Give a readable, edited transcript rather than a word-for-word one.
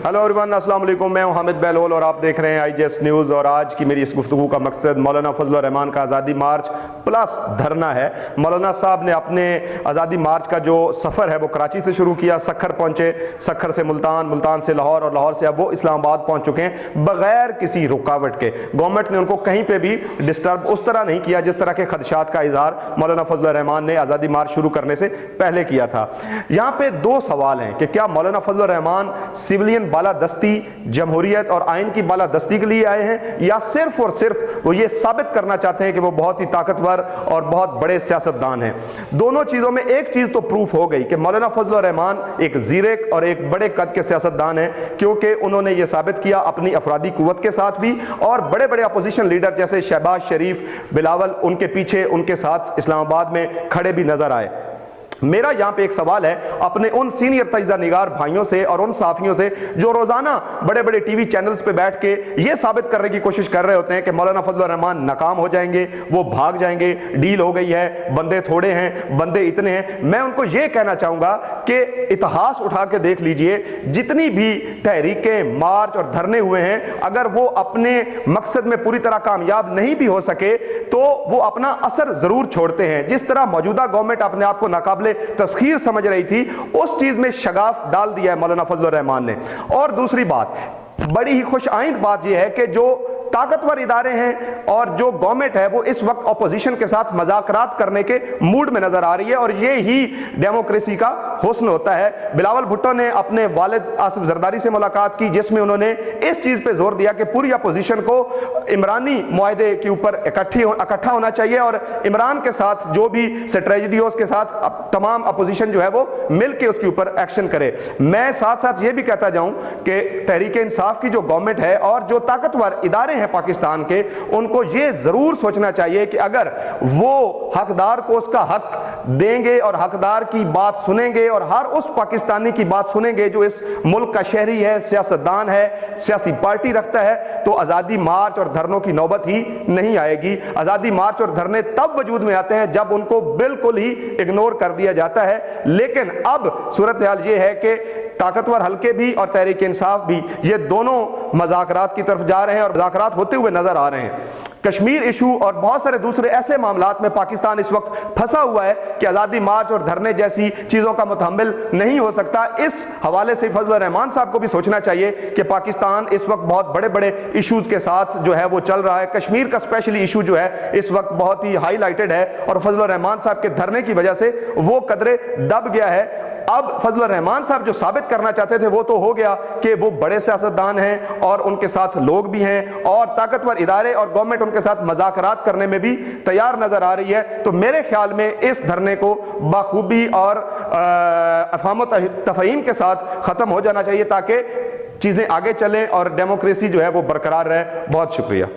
Hello everyone, अस्सलाम वालेकुम। मैं हूं हामिद बहलोल और आप देख रहे हैं IJS न्यूज़। और आज की मेरी इस गुफ्तगू का मकसद मौलाना फजल रहमान का आज़ादी मार्च प्लस धरना है। मौलाना साहब ने अपने आज़ादी मार्च का जो सफ़र है वो कराची से शुरू किया, सखर पहुँचे, सखर से मुल्तान, मुल्तान से लाहौर और लाहौर से अब वो इस्लामाबाद पहुँच चुके हैं बग़ैर किसी रुकावट के। गवर्नमेंट ने उनको कहीं पर भी डिस्टर्ब उस तरह नहीं किया जिस तरह के खदशात का इजहार मौलाना फजल रहमान ने आज़ादी मार्च शुरू करने से पहले किया था। यहाँ पे दो सवाल हैं कि क्या मौलाना फजल रहमान सिविलियन बालादस्ती, जमहूरियत और आइन की बालादस्ती के लिए आए हैं, या सिर्फ और सिर्फ वो ये साबित करना चाहते हैं कि वो बहुत ही ताकतवर और बहुत बड़े सियासतदान हैं। दोनों चीज़ों में एक चीज़ तो प्रूफ हो गई कि मौलाना फजल रहमान एक ज़ीरेक और एक बड़े कद के सियासतदान हैं, क्योंकि उन्होंने ये साबित किया अपनी अफरादी कुव्वत के साथ भी, और बड़े बड़े अपोजिशन लीडर जैसे शहबाज शरीफ, बिलावल उनके पीछे उनके साथ इस्लामाबाद में खड़े भी नजर आए। मेरा यहाँ पे एक सवाल है अपने उन सीनियर तज्ज़ा निगार भाइयों से और उन साफियों से जो रोज़ाना बड़े बड़े टीवी चैनल्स पे बैठ के ये साबित करने की कोशिश कर रहे होते हैं कि मौलाना फजल रहमान नाकाम हो जाएंगे, वो भाग जाएंगे, डील हो गई है, बंदे थोड़े हैं, बंदे इतने हैं। मैं उनको ये कहना चाहूँगा कि इतिहास उठा के देख लीजिए, जितनी भी तहरीकें, मार्च और धरने हुए हैं, अगर वो अपने मकसद में पूरी तरह कामयाब नहीं भी हो सके तो वो अपना असर ज़रूर छोड़ते हैं। जिस तरह मौजूदा गवर्नमेंट अपने आप को नाकाबिले तस्खीर समझ रही थी, उस चीज में शगाफ डाल दिया है मौलाना फजल रहमान ने। और दूसरी बात, बड़ी ही खुश आइंद बात यह है कि जो ताकतवर इदारे हैं और जो गवर्नमेंट है वो इस वक्त अपोजिशन के साथ मज़ाकरात करने के मूड में नजर आ रही है, और ये ही डेमोक्रेसी का हुस्न होता है। बिलावल भुट्टो ने अपने वालिद आसिफ जरदारी से मुलाकात की, जिसमें उन्होंने इस चीज पे जोर दिया कि पूरी अपोजिशन को इमरानी मुआहदे के ऊपर इकट्ठा होना चाहिए, और इमरान के साथ जो भी स्ट्रेटजी हो उसके साथ तमाम अपोजिशन जो है वो मिल के उसके ऊपर एक्शन करे। मैं साथ साथ ये भी कहता जाऊं कि तहरीक इंसाफ की जो गवर्नमेंट है और जो ताकतवर इदारे पाकिस्तान के, उनको ये जरूर सोचना चाहिए कि अगर वो हकदार को उसका हक देंगे और हकदार की बात सुनेंगे और हर उस पाकिस्तानी की बात सुनेंगे जो इस मुल्क का शहरी है, सियासतदान है, सियासी पार्टी रखता है, तो आज़ादी मार्च और धरनों की नौबत ही नहीं आएगी। आज़ादी मार्च और धरने तब वजूद में आते हैं जब उनको बिल्कुल ही इग्नोर कर दिया जाता है। लेकिन अब सूरत हाल ये है कि ताकतवर हल्के भी और तहरीक इंसाफ भी, ये दोनों मज़ाकरात की तरफ जा रहे हैं और मज़ाकरात होते हुए नजर आ रहे हैं। कश्मीर इशू और बहुत सारे दूसरे ऐसे मामलात में पाकिस्तान इस वक्त फंसा हुआ है कि आज़ादी मार्च और धरने जैसी चीज़ों का मुतहम्मिल नहीं हो सकता। इस हवाले से फजल रहमान साहब को भी सोचना चाहिए कि पाकिस्तान इस वक्त बहुत बड़े बड़े इशूज़ के साथ जो है वो चल रहा है। कश्मीर का स्पेशली इशू जो है इस वक्त बहुत ही हाईलाइटेड है, और फजल रहमान साहब के धरने की वजह से वो कदरे दब गया है। अब फजल रहमान साहब जो साबित करना चाहते थे वो तो हो गया कि वो बड़े सियासतदान हैं और उनके साथ लोग भी हैं, और ताकतवर इदारे और गवर्नमेंट उनके साथ मज़ाकरात करने में भी तैयार नजर आ रही है। तो मेरे ख्याल में इस धरने को बाखूबी और अफ़हाम तफ़हीम के साथ ख़त्म हो जाना चाहिए ताकि चीज़ें आगे चलें और डेमोक्रेसी जो है वो बरकरार रहे। बहुत शुक्रिया।